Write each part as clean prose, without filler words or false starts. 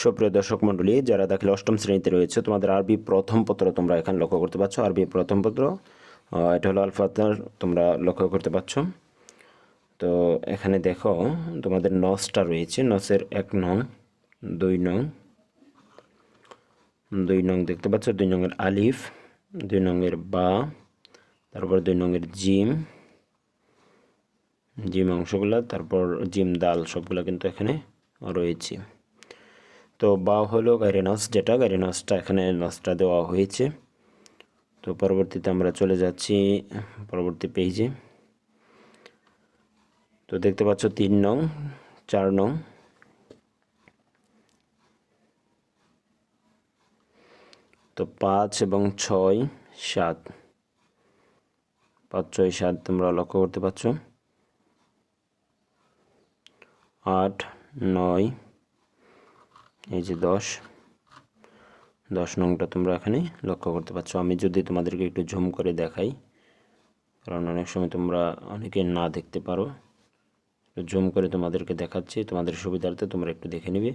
সুপ্রিয় দর্শক মণ্ডলী, যারা দাখিল অষ্টম শ্রেণীতে রয়েছে, তোমাদের আরবি প্রথম পত্র তোমরা এখানে লক্ষ্য করতে পারছো। আরবি প্রথম পত্র, এটা হলো আলফাতার, তোমরা লক্ষ্য করতে পারছো। তো এখানে দেখো তোমাদের নসটা রয়েছে। নসের 1 নং, 2 নং, 2 নং দেখতে পাচ্ছ, 2 নংয়ের আলিফ, 2 নংয়ের বা, তারপর 2 নংয়ের জিম, জিম অংশগুলো, তারপর জিম দাল সবগুলো কিন্তু এখানে রয়েছে। তো বা হলো গাইরে নস, যেটা গাইরে নসটা এখানে নসটা দেওয়া হয়েছে। তো পরবর্তীতে আমরা চলে যাচ্ছি পরবর্তী পেজে। তো দেখতে পাচ্ছ 3 নং, 4 নং, তো 5 এবং 6, 7, 5, 6, 7 তোমরা লক্ষ্য করতে পারছো। 8, 9, এই যে 10 নংটা তোমরা এখানে লক্ষ্য করতে পারছো। আমি যদি তোমাদেরকে একটু জুম করে দেখাই, কারণ অনেক সময় তোমরা অনেকে না দেখতে পারো, জুম করে তোমাদেরকে দেখাচ্ছি তোমাদের সুবিধার্থে, তোমরা একটু দেখে নিবে।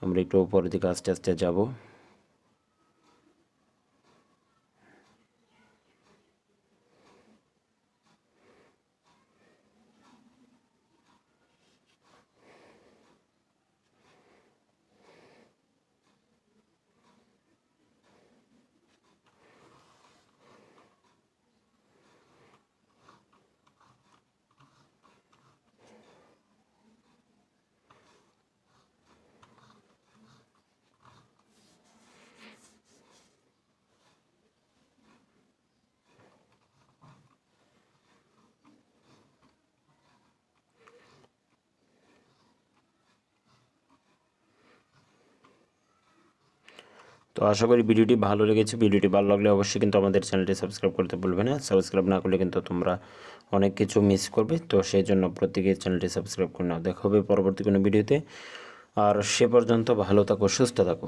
আমরা একটু উপরের দিকে আস্তে আস্তে যাব। তো আশা করি ভিডিওটি ভালো লেগেছে। ভিডিওটি ভালো লাগলে অবশ্যই কিন্তু আমাদের চ্যানেলটি সাবস্ক্রাইব করতে ভুলবে না। সাবস্ক্রাইব না করলে কিন্তু তোমরা অনেক কিছু মিস করবে। তো সেই জন্য প্রত্যেকে চ্যানেলটি সাবস্ক্রাইব করে নাও। দেখা হবে পরবর্তী কোনো ভিডিওতে। আর সে পর্যন্ত ভালো থাকো, সুস্থ থাকো।